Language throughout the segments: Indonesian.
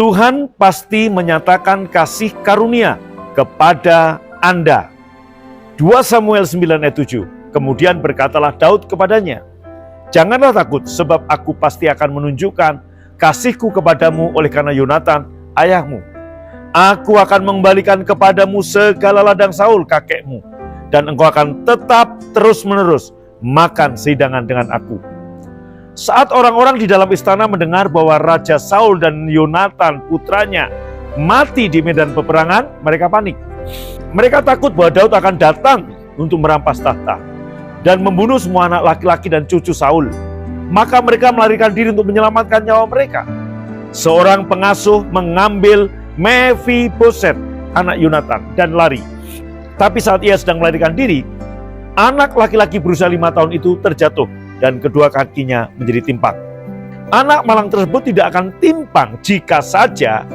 Tuhan pasti menyatakan kasih karunia kepada Anda. 2 Samuel 9 ayat 7. Kemudian berkatalah Daud kepadanya, janganlah takut, sebab aku pasti akan menunjukkan kasihku kepadamu oleh karena Yonatan ayahmu. Aku akan mengembalikan kepadamu segala ladang Saul kakekmu, dan engkau akan tetap terus-menerus makan sehidangan dengan aku. Saat orang-orang di dalam istana mendengar bahwa Raja Saul dan Yonatan putranya mati di medan peperangan, mereka panik. Mereka takut bahwa Daud akan datang untuk merampas tahta dan membunuh semua anak laki-laki dan cucu Saul. Maka mereka melarikan diri untuk menyelamatkan nyawa mereka. Seorang pengasuh mengambil Mephiboset, anak Yonatan, dan lari. Tapi saat ia sedang melarikan diri, anak laki-laki berusia 5 tahun itu terjatuh dan kedua kakinya menjadi timpang. Anak malang tersebut tidak akan timpang jika saja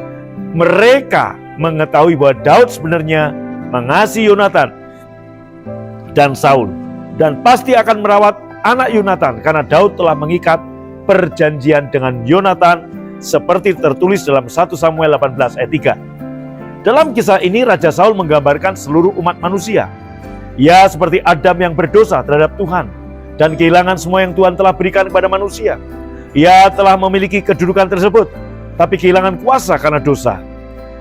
mereka mengetahui bahwa Daud sebenarnya mengasihi Yonatan dan Saul, dan pasti akan merawat anak Yonatan karena Daud telah mengikat perjanjian dengan Yonatan seperti tertulis dalam 1 Samuel 18 ayat 3. Dalam kisah ini Raja Saul menggambarkan seluruh umat manusia. Ia seperti Adam yang berdosa terhadap Tuhan dan kehilangan semua yang Tuhan telah berikan kepada manusia. Ia telah memiliki kedudukan tersebut, tapi kehilangan kuasa karena dosa.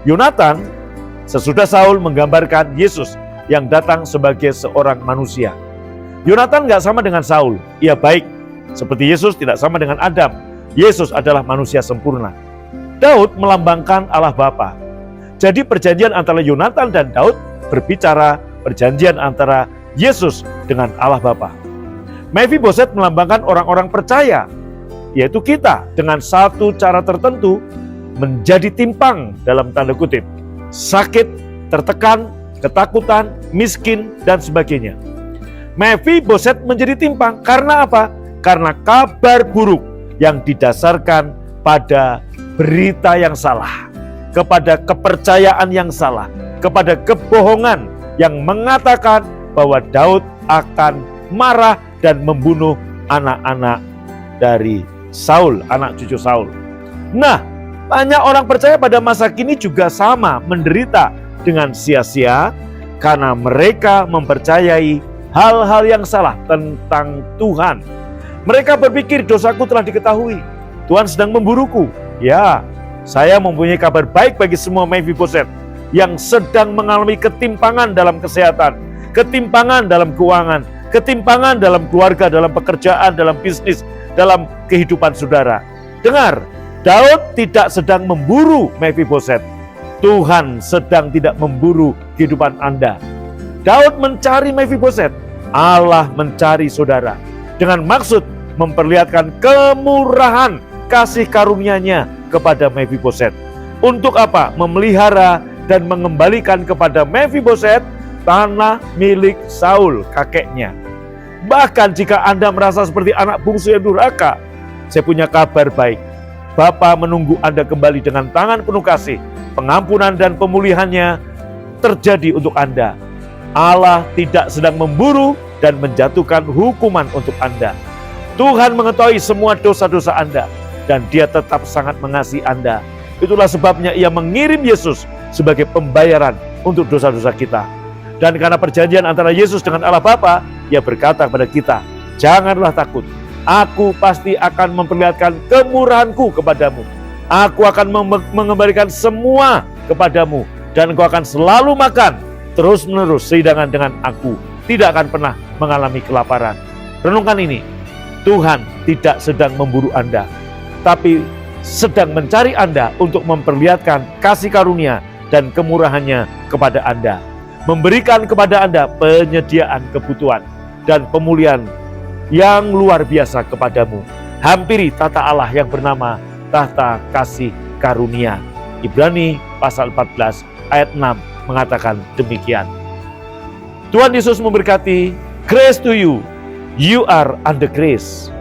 Yonatan, sesudah Saul, menggambarkan Yesus yang datang sebagai seorang manusia. Yonatan gak sama dengan Saul, ia baik. Seperti Yesus tidak sama dengan Adam, Yesus adalah manusia sempurna. Daud melambangkan Allah Bapa. Jadi perjanjian antara Yonatan dan Daud berbicara perjanjian antara Yesus dengan Allah Bapa. Mephiboset melambangkan orang-orang percaya, yaitu kita, dengan satu cara tertentu menjadi timpang dalam tanda kutip. Sakit, tertekan, ketakutan, miskin, dan sebagainya. Mephiboset menjadi timpang karena apa? Karena kabar buruk yang didasarkan pada berita yang salah, kepada kepercayaan yang salah, kepada kebohongan yang mengatakan bahwa Daud akan marah dan membunuh anak-anak dari Saul, anak cucu Saul. Nah, banyak orang percaya pada masa kini juga sama menderita dengan sia-sia karena mereka mempercayai hal-hal yang salah tentang Tuhan. Mereka berpikir dosaku telah diketahui, Tuhan sedang memburuku. Ya, saya mempunyai kabar baik bagi semua Mephiboset yang sedang mengalami ketimpangan dalam kesehatan, ketimpangan dalam keuangan, ketimpangan dalam keluarga, dalam pekerjaan, dalam bisnis, dalam kehidupan saudara. Dengar, Daud tidak sedang memburu Mephiboset. Tuhan sedang tidak memburu kehidupan Anda. Daud mencari Mephiboset, Allah mencari saudara, dengan maksud memperlihatkan kemurahan kasih karunia-Nya kepada Mephiboset. Untuk apa? Memelihara dan mengembalikan kepada Mephiboset tanah milik Saul, kakeknya. Bahkan jika Anda merasa seperti anak bungsu yang durhaka, saya punya kabar baik. Bapa menunggu Anda kembali dengan tangan penuh kasih. Pengampunan dan pemulihannya terjadi untuk Anda. Allah tidak sedang memburu dan menjatuhkan hukuman untuk Anda. Tuhan mengetahui semua dosa-dosa Anda dan Dia tetap sangat mengasihi Anda. Itulah sebabnya Ia mengirim Yesus sebagai pembayaran untuk dosa-dosa kita. Dan karena perjanjian antara Yesus dengan Allah Bapa, Ia berkata kepada kita, janganlah takut. Aku pasti akan memperlihatkan kemurahanku kepadamu. Aku akan mengembalikan semua kepadamu. Dan engkau akan selalu makan terus-menerus sehidangan dengan aku. Tidak akan pernah mengalami kelaparan. Renungkan ini. Tuhan tidak sedang memburu Anda, tapi sedang mencari Anda untuk memperlihatkan kasih karunia dan kemurahannya kepada Anda. Memberikan kepada Anda penyediaan kebutuhan dan pemulihan yang luar biasa kepadamu. Hampiri tata Allah yang bernama tahta kasih karunia. Ibrani pasal 14 ayat 6 mengatakan demikian. Tuhan Yesus memberkati. Grace to you. You are under grace.